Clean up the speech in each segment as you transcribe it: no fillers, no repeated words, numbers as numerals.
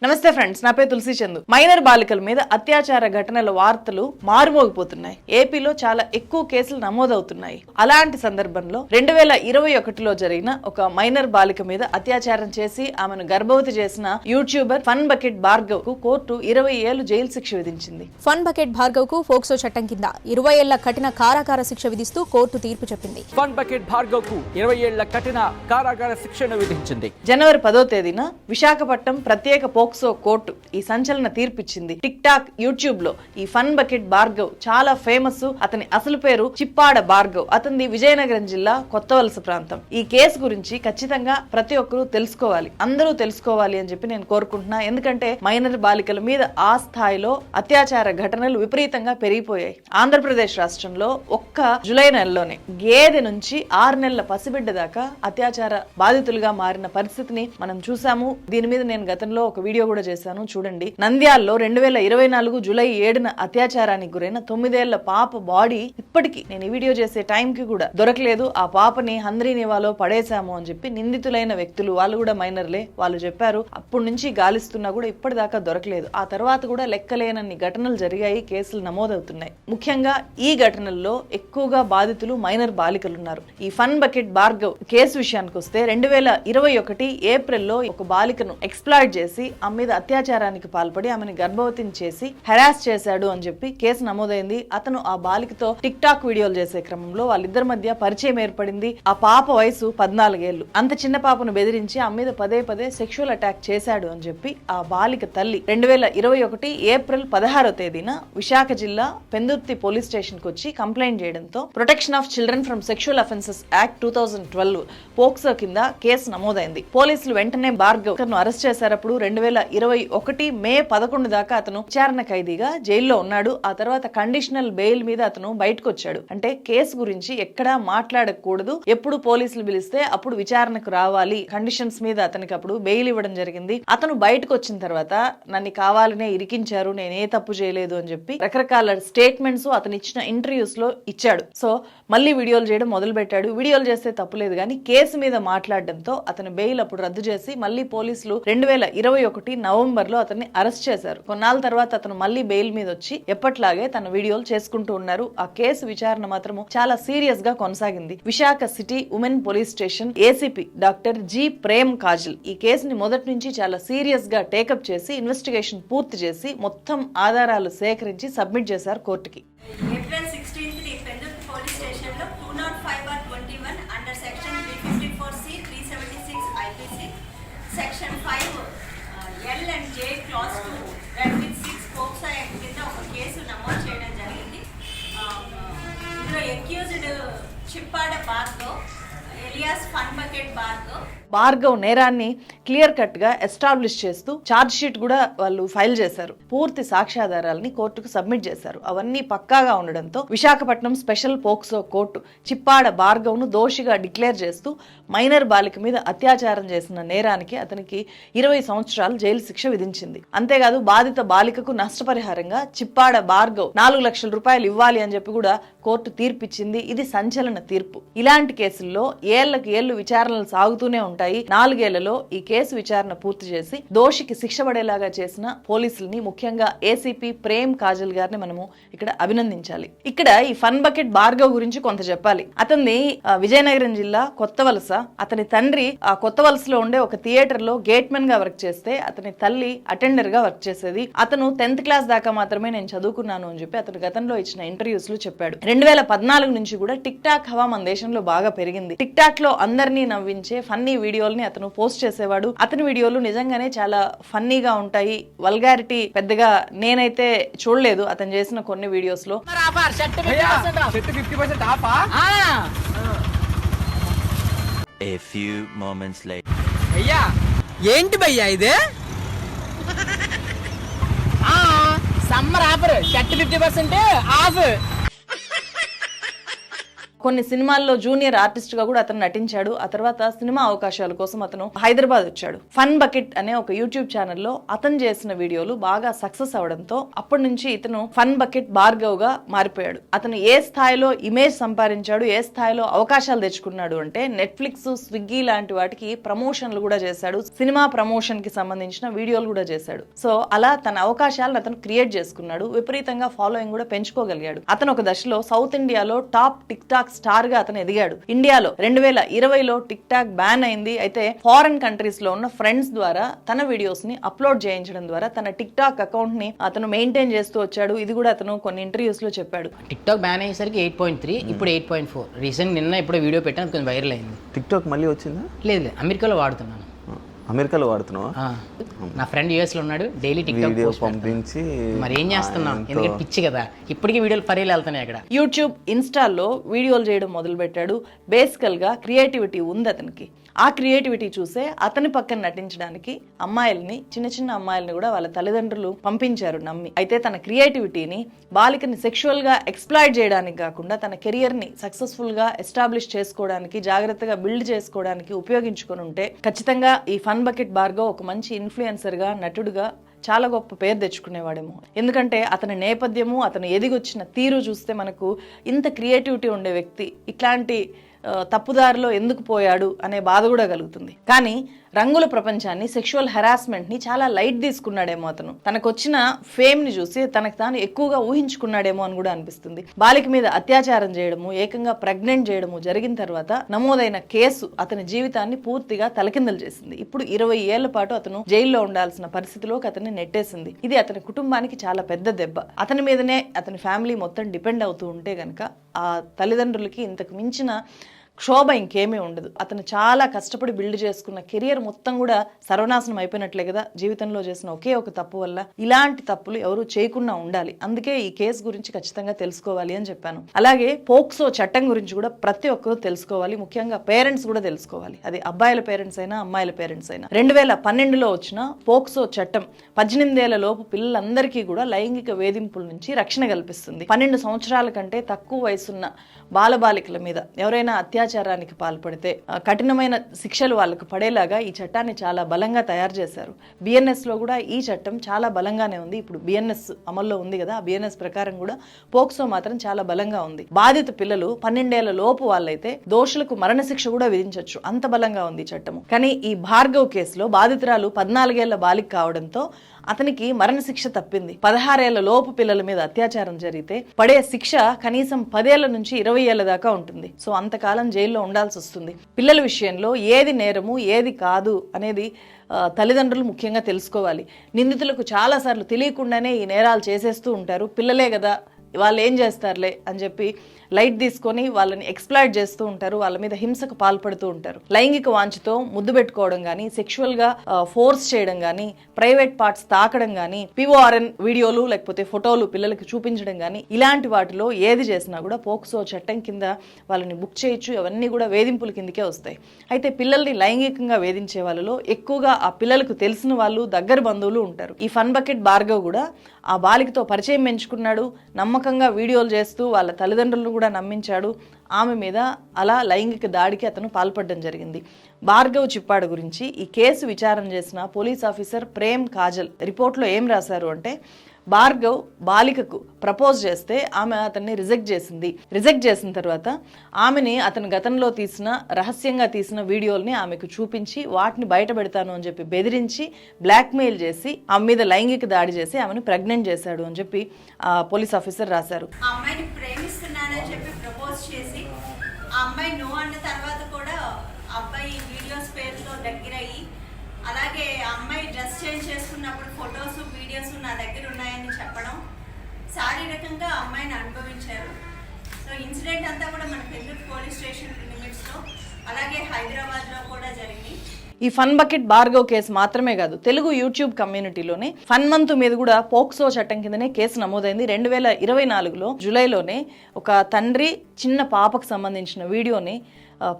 నమస్తే ఫ్రెండ్స్, నా పేరు తులసి చందు. మైనర్ బాలికల మీద అత్యాచార ఘటనల వార్తలు మారుమోగిపోతున్నాయి. ఏపీలో చాలా ఎక్కువ కేసులు నమోదవుతున్నాయి. అలాంటి సందర్భంలో 2021లో జరిగిన ఒక మైనర్ బాలిక మీద అత్యాచారం చేసి ఆమెను గర్భవతి చేసిన యూట్యూబర్ ఫన్ బకెట్ భార్గవ్ కు కోర్టు 20 ఏళ్లు జైలు శిక్ష విధించింది. ఫన్ బకెట్ భార్గవ్ కు ఫోక్సో చట్టం కింద 20 ఏళ్ల కఠిన కారాగార శిక్ష విధిస్తూ కోర్టు తీర్పు చెప్పింది. ఫన్ బకెట్ భార్గవ్ కు 20 ఏళ్ల కఠిన కారాగార శిక్షను విధించింది. జనవరి 10వ తేదీన విశాఖపట్నం ప్రత్యేక పోక్సో కోర్టు ఈ సంచలన తీర్పిచ్చింది. టిక్ టాక్, యూట్యూబ్ లో ఈ ఫన్ బకెట్ భార్గవ్ చాలా ఫేమస్. అతని అసలు పేరు చిప్పాడ భార్గవ్. అతనిది విజయనగరం జిల్లా కొత్తవలస ప్రాంతం. ఈ కేసు గురించి ఖచ్చితంగా ప్రతి ఒక్కరూ తెలుసుకోవాలి, అందరూ తెలుసుకోవాలి అని చెప్పి నేను కోరుకుంటున్నా. ఎందుకంటే మైనర్ బాలికల మీద ఆ స్థాయిలో అత్యాచార ఘటనలు విపరీతంగా పెరిగిపోయాయి. ఆంధ్రప్రదేశ్ రాష్ట్రంలో ఒక్క జూలై నెలలోనే గేదె నుంచి 6 నెలల పసిబిడ్డ దాకా అత్యాచార బాధితులుగా మారిన పరిస్థితిని మనం చూసాము. దీని మీద నేను గతంలో ఒక వీడియో కూడా చేశాను, చూడండి. నంద్యాలలో 2024 జూలై 7న అత్యాచారానికి గురైన 9 ఏళ్ల పాప బాడీ ఇప్పటికీ నేను ఈ వీడియో చేసే టైంకి కూడా దొరకలేదు. ఆ పాపని హంద్రీనివాలో పడేశాము అని చెప్పి నిందితులైన వ్యక్తులు, వాళ్ళు కూడా మైనర్లే, వాళ్ళు చెప్పారు. అప్పటి నుంచి గాలిస్తున్నా కూడా ఇప్పటిదాకా దొరకలేదు. ఆ తర్వాత కూడా లెక్కలేనన్ని ఘటనలు జరిగాయి, కేసులు నమోదవుతున్నాయి. ముఖ్యంగా ఈ ఘటనల్లో ఎక్కువగా బాధితులు మైనర్ బాలికలున్నారు. ఈ ఫన్ బకెట్ భార్గవ్ కేసు విషయానికి వస్తే 2021 ఏప్రిల్లో ఒక బాలికను ఎక్స్ప్లాయిట్ చేసి ఆమె మీద అత్యాచారానికి పాల్పడి ఆమెను గర్భవతిని చేసి హెరాస్ చేశాడు అని చెప్పి కేసు నమోదైంది. అతను ఆ బాలికతో టిక్ టాక్ వీడియోలు చేసే క్రమంలో వాళ్ళిద్దరి మధ్య పరిచయం ఏర్పడింది. ఆ పాప వయసు 14 ఏళ్లు. అంత చిన్న పాపను బెదిరించి ఆమె మీద పదే సెక్షువల్ అటాక్ చేశాడు అని చెప్పి ఆ బాలిక తల్లి 2021 ఏప్రిల్ 16వ తేదీన విశాఖ జిల్లా పెందుర్తి పోలీస్ స్టేషన్ కు వచ్చి కంప్లైంట్ చేయడంతో protection of children from sexual offences act 2012 POCSO కింద కేసు నమోదైంది. పోలీసులు వెంటనే భార్గవ్ ను అరెస్ట్ చేశారు. అప్పుడు 2021 మే 11 దాకా అతను విచారణ ఖైదీగా జైల్లో ఉన్నాడు. ఆ తర్వాత కండిషనల్ బెయిల్ మీద అతను బయటకు వచ్చాడు. అంటే కేసు గురించి ఎక్కడా మాట్లాడకూడదు, ఎప్పుడు పోలీసులు పిలిస్తే అప్పుడు విచారణకు రావాలి, కండిషన్స్ మీద అతనికి అప్పుడు బెయిల్ ఇవ్వడం జరిగింది. అతను బయటకు వచ్చిన తర్వాత నన్ను కావాలనే ఇరికించారు, నేనే తప్పు చేయలేదు అని చెప్పి రకరకాల స్టేట్మెంట్స్ అతను ఇచ్చిన ఇంటర్వ్యూస్ లో ఇచ్చాడు. సో మళ్ళీ వీడియోలు చేయడం మొదలు పెట్టాడు. వీడియోలు చేస్తే తప్పులేదు కానీ కేసు మీద మాట్లాడడంతో అతను బెయిల్ అప్పుడు రద్దు చేసి మళ్ళీ పోలీసులు 2021 నవంబర్ లో అతన్ని అరెస్ట్ చేశారు. కొన్నాళ్ళ తర్వాత అతను మళ్ళీ బెయిల్ మీద వచ్చి ఎప్పట్లాగే తన వీడియోలు చేసుకుంటూ ఉన్నారు. ఆ కేసు విచారణ మాత్రము చాలా సీరియస్ గా కొనసాగింది. Visakha city women police station ACP doctor G Prem Kajal ఈ కేసుని మొదటి నుంచి చాలా సీరియస్ గా టేకప్ చేసి ఇన్వెస్టిగేషన్ పూర్తి చేసి మొత్తం ఆధారాలు సేకరించి సబ్మిట్ చేశారు కోర్టుకి. ఏప్రిల్ 16th పెందుర్తి పోలీస్ స్టేషన్లో 205/21 under section 354C 376 IPC section 5 L and J class 2 red with 6 POCSO act కింద ఒక కేసు నమోదు చేయడం జరిగింది. ఇందులో accused Chippada Bhargav alias fun bucket Bhargav నేరాన్ని క్లియర్ కట్ గా ఎస్టాబ్లిష్ చేస్తూ ఛార్జ్ షీట్ కూడా వాళ్ళు ఫైల్ చేశారు. పూర్తి సాక్ష్యాధారాలని కోర్టుకు సబ్మిట్ చేశారు. అవన్నీ పక్కాగా ఉండడంతో Visakhapatnam special POCSO court Chippada Bhargav ను దోషిగా డిక్లేర్ చేస్తూ మైనర్ బాలిక మీద అత్యాచారం చేసిన నేరానికి అతనికి 20 సంవత్సరాలు జైలు శిక్ష విధించింది. అంతేకాదు బాధిత బాలికకు నష్టపరిహారంగా చిప్పాడ భార్గవ్ 4 లక్షల రూపాయలు ఇవ్వాలి అని చెప్పి కూడా కోర్టు తీర్పిచ్చింది. ఇది సంచలన తీర్పు. ఇలాంటి కేసుల్లో ఏళ్లకు ఏళ్లు విచారణలు సాగుతూనే ఉంటాయి. 4 ఏళ్లలో ఈ కేసు విచారణ పూర్తి చేసి దోషికి శిక్ష పడేలాగా చేసిన పోలీసుల్ని, ముఖ్యంగా ఏసీపీ ప్రేమ్ కాజల్ గారిని మనము ఇక్కడ అభినందించాలి. ఇక్కడ ఈ ఫన్ బకెట్ భార్గవ్ గురించి కొంత చెప్పాలి. అతన్ని విజయనగరం జిల్లా కొత్తవలస. అతని తండ్రి ఆ కొత్తవలసలో ఉండే ఒక థియేటర్ లో గేట్ మెన్ గా వర్క్ చేస్తే అతని తల్లి అటెండర్ గా వర్క్ చేసేది. అతను 10th క్లాస్ దాకా మాత్రమే నేను చదువుకున్నాను అని చెప్పి అతను గతంలో ఇచ్చిన ఇంటర్వ్యూస్ లో చెప్పాడు. 2014 నుంచి కూడా టిక్ టాక్ హవా మన దేశంలో బాగా పెరిగింది. టిక్ టాక్ లో అందరినీ నవ్వించే ఫన్నీ వీడియోల్ని అతను పోస్ట్ చేసేవాడు. అతని వీడియోలు నిజంగానే చాలా ఫన్నీగా ఉంటాయి. వల్గారిటీ పెద్దగా నేనైతే చూడలేదు అతను చేసిన కొన్ని వీడియోస్ లో. A few moments later. అయ్యా ఏంటి భయ్యా ఇది? Summer offer shirt 50% of. కొన్ని సినిమాల్లో జూనియర్ ఆర్టిస్ట్ గా కూడా అతను నటించాడు. ఆ తర్వాత సినిమా అవకాశాల కోసం అతను హైదరాబాద్ వచ్చాడు. ఫన్ బకెట్ అనే ఒక యూట్యూబ్ ఛానల్లో అతను చేసిన వీడియోలు బాగా సక్సెస్ అవడంతో అప్పటి నుంచి ఇతను ఫన్ బకెట్ భార్గవ్ గా మారిపోయాడు. అతను ఏ స్థాయిలో ఇమేజ్ సంపాదించాడు, ఏ స్థాయిలో అవకాశాలు తెచ్చుకున్నాడు అంటే నెట్ఫ్లిక్స్, స్విగ్గీ లాంటి వాటికి ప్రమోషన్లు కూడా చేశాడు. సినిమా ప్రమోషన్ కి సంబంధించిన వీడియోలు కూడా చేశాడు. సో అలా తన అవకాశాలను అతను క్రియేట్ చేసుకున్నాడు. విపరీతంగా ఫాలోయింగ్ కూడా పెంచుకోగలిగాడు. అతను ఒక దశలో సౌత్ ఇండియాలో టాప్ టిక్ టాక్ స్టార్ గా అతను ఎదిగాడు. ఇండియాలో 2020లో టిక్ టాక్ బ్యాన్ అయింది. అయితే ఫారెన్ కంట్రీస్ లో ఉన్న ఫ్రెండ్స్ ద్వారా తన వీడియోస్ ని అప్లోడ్ చేయించడం ద్వారా తన టిక్ టాక్ అకౌంట్ ని అతను మెయింటైన్ చేస్తూ వచ్చాడు. ఇది కూడా అతను కొన్ని ఇంటర్వ్యూస్ లో చెప్పాడు. టిక్ టాక్ బ్యాన్ అయ్యేసరికి 8.3, ఇప్పుడు 8.4. రీసెంట్ నిన్న ఇప్పుడు వీడియో పెట్టాను, కొంచెం వైరల్ అయింది. టిక్ టాక్ మళ్ళీ వచ్చిందా? లేదు, అమెరికాలో వాడుతున్నాను. అమెరికాలో వాడుతున్నావా? నా ఫ్రెండ్ యూఎస్ లో ఉన్నాడు, డైలీ టిక్ టాక్ వీడియో పంపించి మరి ఏం చేస్తున్నాం, ఎందుకంటే పిచ్చి కదా, ఇప్పటికీ వీడియోలు పరేలు వెళ్తున్నాయి అక్కడ. యూట్యూబ్, ఇన్స్టాల్లో వీడియోలు చేయడం మొదలు పెట్టాడు. బేసికల్ గా క్రియేటివిటీ ఉంది అతనికి. ఆ క్రియేటివిటీ చూసే అతని పక్కన నటించడానికి అమ్మాయిల్ని, చిన్న చిన్న అమ్మాయిల్ని కూడా వాళ్ళ తల్లిదండ్రులు పంపించారు నమ్మి. అయితే తన క్రియేటివిటీని బాలికని సెక్షువల్ గా ఎక్స్ప్లాయిట్ చేయడానికి కాకుండా తన కెరియర్ ని సక్సెస్ఫుల్ గా ఎస్టాబ్లిష్ చేసుకోవడానికి, జాగ్రత్తగా బిల్డ్ చేసుకోవడానికి ఉపయోగించుకొని ఉంటే ఖచ్చితంగా ఈ ఫన్ బకెట్ భార్గవ్ ఒక మంచి ఇన్ఫ్లుయెన్సర్ గా, నటుడుగా చాలా గొప్ప పేరు తెచ్చుకునేవాడేమో. ఎందుకంటే అతని నేపథ్యము, అతను ఎదిగొచ్చిన తీరు చూస్తే మనకు ఇంత క్రియేటివిటీ ఉండే వ్యక్తి ఇట్లాంటి తప్పుదారిలో ఎందుకు పోయాడు అనే బాధ కూడా కలుగుతుంది. కానీ రంగుల ప్రపంచాన్ని, సెక్షువల్ హెరాస్మెంట్ ని చాలా లైట్ తీసుకున్నాడేమో అతను. తనకు వచ్చిన ఫేమ్ ని చూసి తనకు తాను ఎక్కువగా ఊహించుకున్నాడేమో అని కూడా అనిపిస్తుంది. బాలిక మీద అత్యాచారం చేయడము, ఏకంగా ప్రెగ్నెంట్ చేయడము జరిగిన తర్వాత నమోదైన కేసు అతని జీవితాన్ని పూర్తిగా తలకిందలు చేసింది. ఇప్పుడు 20 ఏళ్ల పాటు అతను జైల్లో ఉండాల్సిన పరిస్థితిలోకి అతన్ని నెట్టేసింది. ఇది అతని కుటుంబానికి చాలా పెద్ద దెబ్బ. అతని మీదనే అతని ఫ్యామిలీ మొత్తం డిపెండ్ అవుతూ ఉంటే గనక ఆ తల్లిదండ్రులకి ఇంతకు మించిన క్షోభ ఇంకేమీ ఉండదు. అతను చాలా కష్టపడి బిల్డ్ చేసుకున్న కెరియర్ మొత్తం కూడా సర్వనాశనం అయిపోయినట్లే కదా జీవితంలో చేసిన ఒకే ఒక తప్పు వల్ల. ఇలాంటి తప్పులు ఎవరు చేయకుండా ఉండాలి. అందుకే ఈ కేసు గురించి ఖచ్చితంగా తెలుసుకోవాలి అని చెప్పాను. అలాగే పోక్సో చట్టం గురించి కూడా ప్రతి ఒక్కరూ తెలుసుకోవాలి. ముఖ్యంగా పేరెంట్స్ కూడా తెలుసుకోవాలి. అది అబ్బాయిల పేరెంట్స్ అయినా, అమ్మాయిల పేరెంట్స్ అయినా. 2012లో వచ్చిన పోక్సో చట్టం 18 ఏళ్ల లోపు పిల్లలందరికీ కూడా లైంగిక వేధింపుల నుంచి రక్షణ కల్పిస్తుంది. 12 సంవత్సరాల కంటే తక్కువ వయసున్న బాలబాలికల మీద ఎవరైనా అత్యాచారానికి పాల్పడితే కఠినమైన శిక్షలు వాళ్ళకు పడేలాగా ఈ చట్టాన్ని చాలా బలంగా తయారు చేశారు. బిఎన్ఎస్ లో కూడా ఈ చట్టం చాలా బలంగానే ఉంది. ఇప్పుడు బిఎన్ఎస్ అమల్లో ఉంది కదా, ఆ బిఎన్ఎస్ ప్రకారం కూడా పోక్సో మాత్రం చాలా బలంగా ఉంది. బాధిత పిల్లలు 12 ఏళ్ల లోపు వాళ్ళైతే దోషులకు మరణశిక్ష కూడా విధించవచ్చు, అంత బలంగా ఉంది ఈ చట్టము. కానీ ఈ భార్గవ్ కేసులో బాధితురాలు 14 ఏళ్ల బాలిక కావడంతో అతనికి మరణశిక్ష తప్పింది. 16 ఏళ్ల లోపు పిల్లల మీద అత్యాచారం జరిగితే పడే శిక్ష కనీసం 10 ఏళ్ల నుంచి 20 ఏళ్ల దాకా ఉంటుంది. సో అంతకాలం జైల్లో ఉండాల్సి వస్తుంది. పిల్లల విషయంలో ఏది నేరము, ఏది కాదు అనేది తల్లిదండ్రులు ముఖ్యంగా తెలుసుకోవాలి. నిందితులకు చాలాసార్లు తెలియకుండానే ఈ నేరాలు చేసేస్తూ ఉంటారు. పిల్లలే కదా, వాళ్ళు ఏం చేస్తారులే అని చెప్పి లైట్ తీసుకొని వాళ్ళని ఎక్స్ప్లాయిట్ చేస్తూ ఉంటారు. వాళ్ళ మీద హింసకు పాల్పడుతూ ఉంటారు. లైంగిక వాంఛతో ముద్దు పెట్టుకోవడం కానీ, సెక్షువల్ గా ఫోర్స్ చేయడం కానీ, ప్రైవేట్ పార్ట్స్ తాకడం కానీ, పిఓఆర్ఎన్ వీడియోలు లేకపోతే ఫోటోలు పిల్లలకి చూపించడం కానీ, ఇలాంటి వాటిలో ఏది చేసినా కూడా పోక్సో చట్టం కింద వాళ్ళని బుక్ చేయొచ్చు. అవన్నీ కూడా వేధింపుల కిందకే వస్తాయి. అయితే పిల్లల్ని లైంగికంగా వేధించే వాళ్ళలో ఎక్కువగా ఆ పిల్లలకు తెలిసిన వాళ్ళు, దగ్గర బంధువులు ఉంటారు. ఈ ఫన్ బకెట్ భార్గవ్ కూడా ఆ బాలికతో పరిచయం పెంచుకున్నాడు. నమ్మకంగా వీడియోలు చేస్తూ వాళ్ళ తల్లిదండ్రులను కూడా నమ్మించాడు. ఆమె మీద అలా లైంగిక దాడికి అతను పాల్పడడం జరిగింది. భార్గవ్ చిప్పాడ గురించి ఈ కేసు విచారణ చేసిన పోలీస్ ఆఫీసర్ ప్రేమ్ కాజల్ రిపోర్ట్లో ఏం రాశారు అంటే, భార్గవ్ బాలికకు ప్రపోజ్ చేస్తే ఆమె అతన్ని రిజెక్ట్ చేసింది. రిజెక్ట్ చేసిన తర్వాత ఆమెని అతను గతంలో రహస్యంగా తీసిన వీడియోల్ని ఆమెకు చూపించి వాటిని బయట పెడతాను అని చెప్పి బెదిరించి బ్లాక్మెయిల్ చేసి ఆమె మీద లైంగిక దాడి చేసి ఆమెను ప్రెగ్నెంట్ చేశాడు అని చెప్పి పోలీస్ ఆఫీసర్ రాశారు. ఆ అమ్మాయిని ప్రేమిస్తున్నానని చెప్పి ప్రపోజ్ చేసి ఆ అమ్మాయి నో అన్న తర్వాత కూడా అబ్బాయి వీడియోస్ పేరుతో దగ్గరయ్యి, అలాగే అమ్మాయి డ్రెస్ చేంజ్ చేసుకున్నప్పుడు ఫొటోస్, వీడియోస్ నా దగ్గర ఉన్నాయని చెప్పడం, శారీరకంగా అమ్మాయిని అనుభవించారు. సో ఇన్సిడెంట్ అంతా కూడా మన పెందుర్తి పోలీస్ స్టేషన్ లిమిట్స్లో, అలాగే హైదరాబాద్లో కూడా జరిగింది. ఈ ఫన్ బకెట్ భార్గవ్ కేసు మాత్రమే కాదు, తెలుగు యూట్యూబ్ కమ్యూనిటీలోనే ఫన్ మంత్ మీద కూడా పోక్సో చట్టం కిందనే కేసు నమోదైంది. 2024లో జూలైలోనే ఒక తండ్రి చిన్న పాపకు సంబంధించిన వీడియోని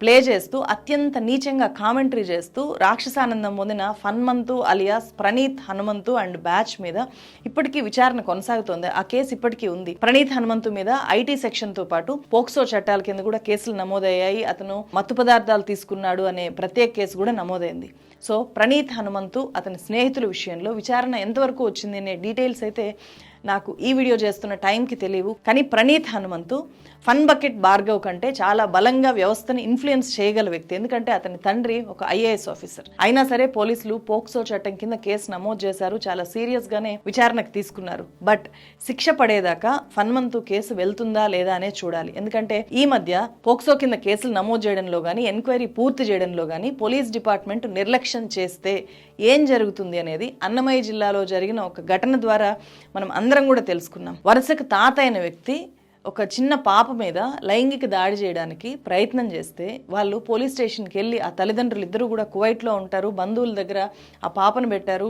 ప్లే చేస్తూ అత్యంత నీచంగా కామెంటరీ చేస్తూ రాక్షసానందం పొందిన Funmanthu alias Praneeth Hanumanthu and batch మీద ఇప్పటికీ విచారణ కొనసాగుతోంది. ఆ కేసు ఇప్పటికీ ఉంది. ప్రణీత్ హనుమంతు మీద ఐటీ సెక్షన్ తో పాటు పోక్సో చట్టాల కింద కూడా కేసులు నమోదయ్యాయి. అతను మత్తు పదార్థాలు తీసుకున్నాడు అనే ప్రత్యేక కేసు కూడా నమోదైంది. సో ప్రణీత్ హనుమంతు అతని స్నేహితుల విషయంలో విచారణ ఎంతవరకు వచ్చింది అనే డీటెయిల్స్ అయితే నాకు ఈ వీడియో చేస్తున్న టైంకి తెలియవు. కానీ ప్రణీత్ హనుమంతు ఫన్ బకెట్ భార్గవ్ కంటే చాలా బలంగా వ్యవస్థను ఇన్ఫ్లుయెన్స్ చేయగల వ్యక్తి. ఎందుకంటే అతని తండ్రి ఒక ఐఏఎస్ ఆఫీసర్. అయినా సరే పోలీసులు పోక్సో చట్టం కింద కేసు నమోదు చేశారు. చాలా సీరియస్ గానే విచారణకు తీసుకున్నారు. బట్ శిక్ష పడేదాకా ఫన్మంతు కేసు వెళ్తుందా లేదా అనే చూడాలి. ఎందుకంటే ఈ మధ్య పోక్సో కింద కేసులు నమోదు చేయడంలో గానీ ఎంక్వైరీ పూర్తి చేయడంలో గానీ పోలీస్ డిపార్ట్మెంట్ నిర్లక్ష్యం చేస్తే ఏం జరుగుతుంది అనేది అన్నమయ్య జిల్లాలో జరిగిన ఒక ఘటన ద్వారా మనం అందరం కూడా తెలుసుకున్నాం. వరుసకు తాత అయిన వ్యక్తి ఒక చిన్న పాప మీద లైంగిక దాడి చేయడానికి ప్రయత్నం చేస్తే వాళ్ళు పోలీస్ స్టేషన్కి వెళ్ళి ఆ తల్లిదండ్రులు ఇద్దరు కూడా కువైట్లో ఉంటారు, బంధువుల దగ్గర ఆ పాపను పెట్టారు.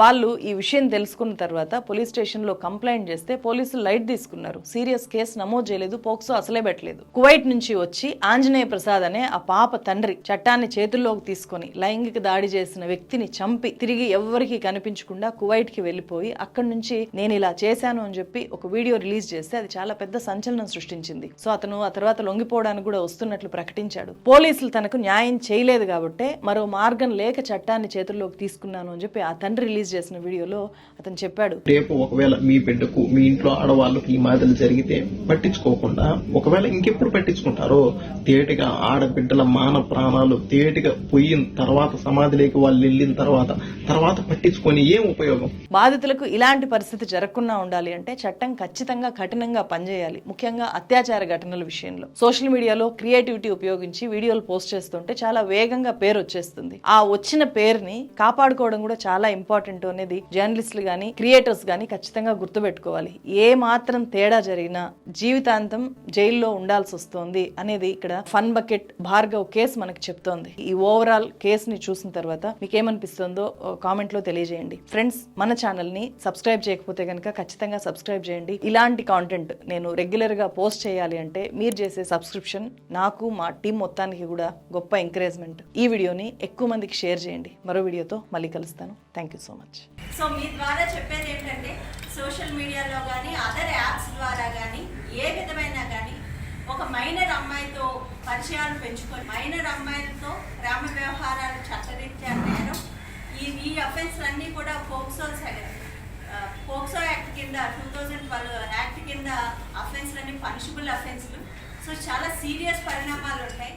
వాళ్ళు ఈ విషయం తెలుసుకున్న తర్వాత పోలీస్ స్టేషన్లో కంప్లైంట్ చేస్తే పోలీసులు లైట్ తీసుకున్నారు. సీరియస్ కేసు నమోదు చేయలేదు, పోక్సో అసలే పెట్టలేదు. కువైట్ నుంచి వచ్చి ఆంజనేయ ప్రసాద్ అనే ఆ పాప తండ్రి చట్టాన్ని చేతుల్లోకి తీసుకొని లైంగిక దాడి చేసిన వ్యక్తిని చంపి తిరిగి ఎవరికి కనిపించకుండా కువైట్కి వెళ్ళిపోయి అక్కడి నుంచి నేను ఇలా చేశాను అని చెప్పి ఒక వీడియో రిలీజ్ చేస్తే అది చాలా పెద్ద సంచలనం సృష్టించింది. సో అతను ఆ తర్వాత లొంగిపోవడానికి కూడా వస్తున్నట్లు ప్రకటించాడు. పోలీసులు తనకు న్యాయం చేయలేదు కాబట్టి మరో మార్గం లేక చట్టాన్ని చేతుల్లోకి తీసుకున్నాను అని చెప్పి ఆ తండ్రి రిలీజ్ చేసిన వీడియోలో అతను చెప్పాడు. రేపు ఒకవేళ మీ బిడ్డకు మీ ఇంట్లో ఆడవాళ్ళకు ఈ మాదిరి జరిగితే పట్టించుకోకుండా ఒకవేళ ఇంకెప్పుడు పట్టించుకుంటారో తేటిగా ఆడబిడ్డల మాన ప్రాణాలు తేటిగా పోయిన తర్వాత సమాధిలోకి వాళ్ళు వెళ్ళిన తర్వాత పట్టించుకొని ఏం ఉపయోగం? బాధితులకు ఇలాంటి పరిస్థితి జరగకుండా ఉండాలి అంటే చట్టం ఖచ్చితంగా కఠినంగా పనిచేయాలి. ముఖ్యంగా అత్యాచార ఘటనల విషయంలో సోషల్ మీడియాలో క్రియేటివిటీ ఉపయోగించి వీడియోలు పోస్ట్ చేస్తుంటే చాలా వేగంగా పేరు వచ్చేస్తుంది. ఆ వచ్చిన పేరుని కాపాడుకోవడం కూడా చాలా ఇంపార్టెంట్ అనేది జర్నలిస్టులు గానీ క్రియేటర్స్ గానీ ఖచ్చితంగా గుర్తుపెట్టుకోవాలి. ఏ మాత్రం తేడా జరిగినా జీవితాంతం జైల్లో ఉండాల్సి వస్తుంది అనేది ఇక్కడ ఫన్ బకెట్ భార్గవ్ కేసు మనకు చెప్తోంది. ఈ ఓవరాల్ కేసుని చూసిన తర్వాత మీకేమనిపిస్తుందో కామెంట్ లో తెలియజేయండి. ఫ్రెండ్స్, మన ఛానల్ ని సబ్స్క్రైబ్ చేయకపోతే కనుక ఖచ్చితంగా సబ్స్క్రైబ్ చేయండి. ఇలాంటి కాంటెంట్ నేను రెగ్యులర్ గా పోస్ట్ చేయాలి అంటే మీరు చేసే సబ్స్క్రిప్షన్ నాకు మా టీం మొత్తానికి కూడా గొప్ప ఎంకరేజ్మెంట్. ఈ వీడియోని ఎక్కువ మందికి షేర్ చేయండి. మరో వీడియోతో మళ్ళీ కలుస్తాను. Thank you so much. So మీ ద్వారా చెప్పేది ఏంటంటే సోషల్ మీడియాలో కానీ అదర్ యాప్స్ ద్వారా కానీ ఏ విధమైన కానీ ఒక మైనర్ అమ్మాయితో పరిచయాలు పెంచుకొని మైనర్ అమ్మాయిలతో ప్రేమ వ్యవహారాలు చట్టరీత్యా నేరం. ఈ అఫెన్స్ అన్నీ కూడా పోక్సో యాక్ట్ కింద 2012 యాక్ట్ కింద అఫెన్స్లన్నీ పనిషబుల్ అఫెన్స్లు. సో చాలా సీరియస్ పరిణామాలు ఉంటాయి.